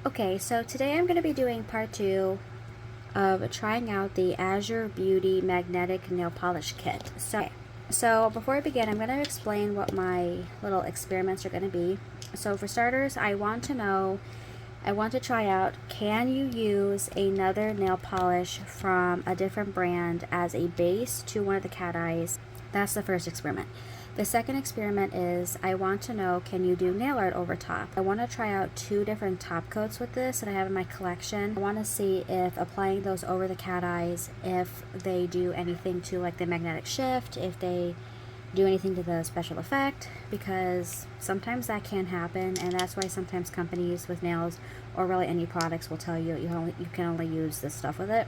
Okay, so today I'm going to be doing part 2 of trying out the AzureBeauty Magnetic Nail Polish Kit. So before I begin, I'm going to explain what my little experiments are going to be. So for starters, I want to try out, can you use another nail polish from a different brand as a base to one of the cat eyes? That's the first experiment. The second experiment is I want to know, can you do nail art over top? I want to try out 2 different top coats with this that I have in my collection. I want to see if applying those over the cat eyes, if they do anything to like the magnetic shift, if they do anything to the special effect, because sometimes that can happen, and that's why sometimes companies with nails or really any products will tell you you can only use this stuff with it.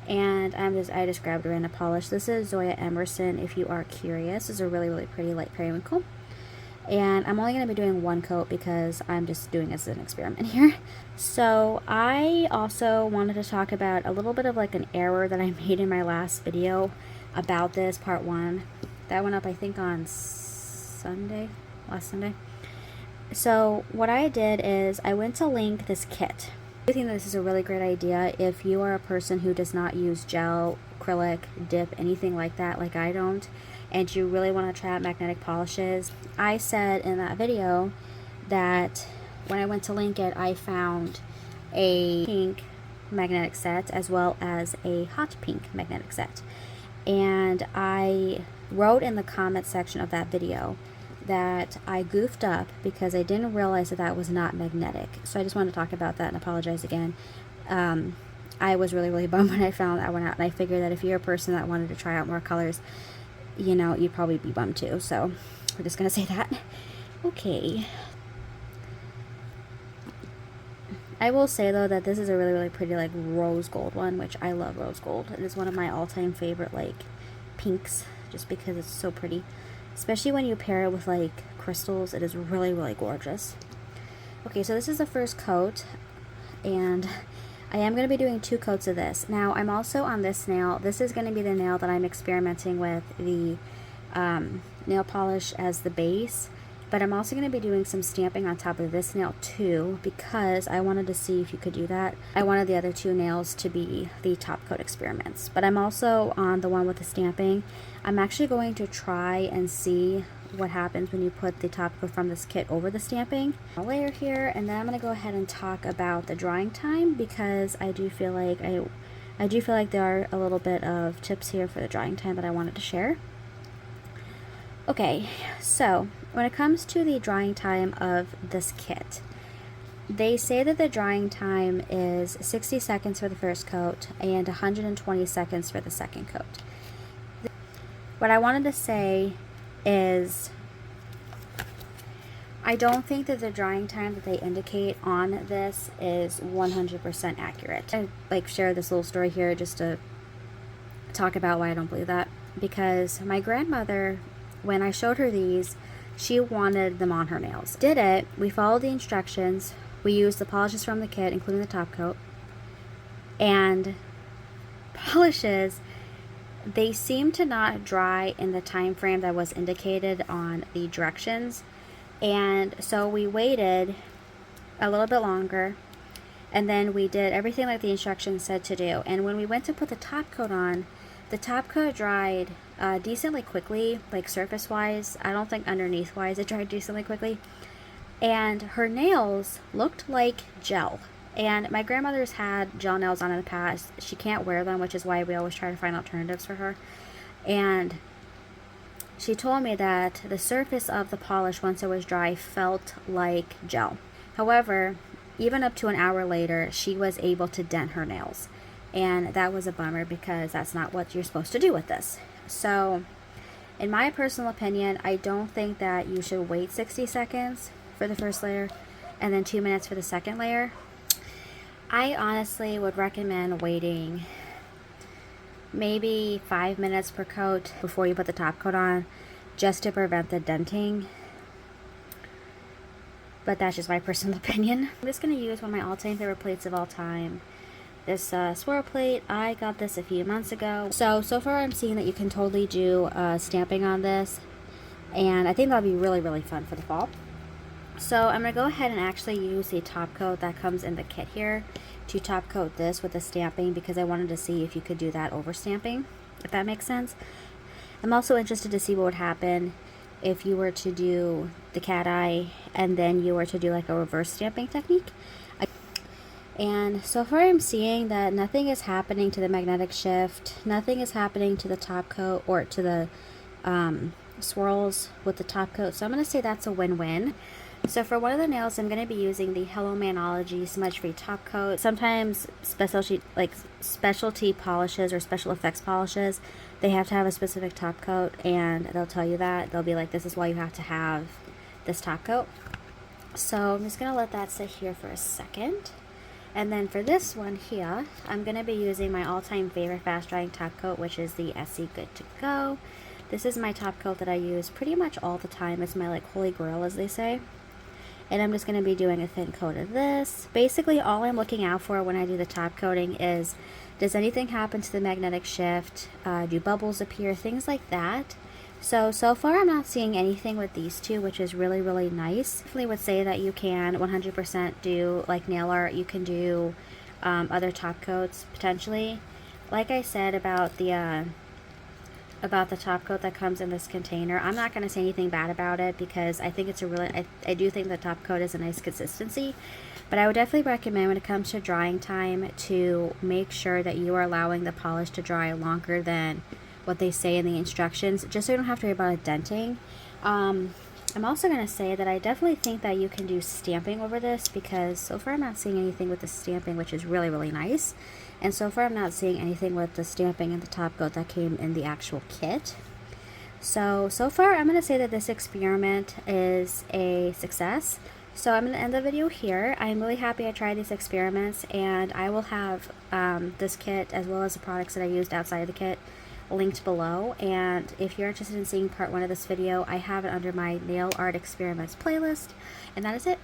And I just grabbed a random polish. This is Zoya Emerson, if you are curious. This is a really pretty light periwinkle. And I'm only going to be doing 1 coat because I'm just doing this as an experiment here. So I also wanted to talk about a little bit of like an error that I made in my last video about this, part 1. That went up I think on Sunday, last Sunday. So what I did is I went to link this kit. I think that this is a really great idea if you are a person who does not use gel, acrylic, dip, anything like that, like I don't, and you really want to try out magnetic polishes. I said in that video that when I went to link it, I found a pink magnetic set as well as a hot pink magnetic set. And I wrote in the comment section of that video that I goofed up because I didn't realize that that was not magnetic. So I just wanted to talk about that and apologize again. I was really bummed when I found that one out, and I figured that if you're a person that wanted to try out more colors, you know, you'd probably be bummed too. So we're just gonna say that. Okay. I will say though that this is a really pretty like rose gold one, which I love rose gold. It is one of my all-time favorite like pinks, just because it's so pretty. Especially when you pair it with like crystals, it is really gorgeous. Okay, so this is the first coat, and I am going to be doing 2 coats of this. Now, I'm also on this nail. This is going to be the nail that I'm experimenting with the nail polish as the base, but I'm also going to be doing some stamping on top of this nail too, because I wanted to see if you could do that. I wanted the other 2 nails to be the top coat experiments, but I'm also on the one with the stamping. I'm actually going to try and see what happens when you put the top coat from this kit over the stamping. I'll layer here, and then I'm going to go ahead and talk about the drying time, because I do feel like there are a little bit of tips here for the drying time that I wanted to share. Okay, so when it comes to the drying time of this kit, they say that the drying time is 60 seconds for the first coat and 120 seconds for the second coat. What I wanted to say is I don't think that the drying time that they indicate on this is 100% accurate. I like share this little story here just to talk about why I don't believe that, because my grandmother, when I showed her these, she wanted them on her nails. Did it, we followed the instructions, we used the polishes from the kit, including the top coat, and polishes, they seem to not dry in the time frame that was indicated on the directions. And so we waited a little bit longer, and then we did everything like the instructions said to do. And when we went to put the top coat on, the top coat dried decently quickly, like surface wise. I don't think underneath wise it dried decently quickly. And her nails looked like gel. And my grandmother's had gel nails on in the past. She can't wear them, which is why we always try to find alternatives for her. And she told me that the surface of the polish, once it was dry, felt like gel. However, even up to an hour later, she was able to dent her nails. And that was a bummer, because that's not what you're supposed to do with this. So, in my personal opinion, I don't think that you should wait 60 seconds for the first layer and then 2 minutes for the second layer. I honestly would recommend waiting maybe 5 minutes per coat before you put the top coat on, just to prevent the denting. But that's just my personal opinion. I'm just going to use one of my all-time favorite plates of all time. This swirl plate, I got this a few months ago. So far I'm seeing that you can totally do stamping on this, and I think that'll be really fun for the fall. So I'm going to go ahead and actually use the top coat that comes in the kit here to top coat this with the stamping, because I wanted to see if you could do that over stamping, if that makes sense. I'm also interested to see what would happen if you were to do the cat eye and then you were to do like a reverse stamping technique. And so far I'm seeing that nothing is happening to the magnetic shift, nothing is happening to the top coat or to the swirls with the top coat. So I'm going to say that's a win-win. So for one of the nails, I'm going to be using the Hello Manology Smudge Free Top Coat. Sometimes specialty polishes or special effects polishes, they have to have a specific top coat, and they'll tell you that. They'll be like, this is why you have to have this top coat. So I'm just going to let that sit here for a second. And then for this one here, I'm going to be using my all-time favorite fast drying top coat, which is the Essie Good to Go. This is my top coat that I use pretty much all the time. It's my like holy grail, as they say. And I'm just going to be doing a thin coat of this. Basically, all I'm looking out for when I do the top coating is, does anything happen to the magnetic shift? Do bubbles appear? Things like that. So far I'm not seeing anything with these two, which is really, really nice. I definitely would say that you can 100% do like nail art. You can do other top coats, potentially. Like I said about the top coat that comes in this container, I'm not going to say anything bad about it, because I think it's a really, I do think the top coat is a nice consistency. But I would definitely recommend when it comes to drying time to make sure that you are allowing the polish to dry longer than what they say in the instructions, just so you don't have to worry about it denting. I'm also going to say that I definitely think that you can do stamping over this, because so far I'm not seeing anything with the stamping, which is really, really nice. And so far I'm not seeing anything with the stamping and the top coat that came in the actual kit. So far I'm going to say that this experiment is a success. So I'm going to end the video here. I'm really happy I tried these experiments, and I will have this kit as well as the products that I used outside of the kit linked below. And if you're interested in seeing part 1 of this video, I have it under my nail art experiments playlist. And that is it.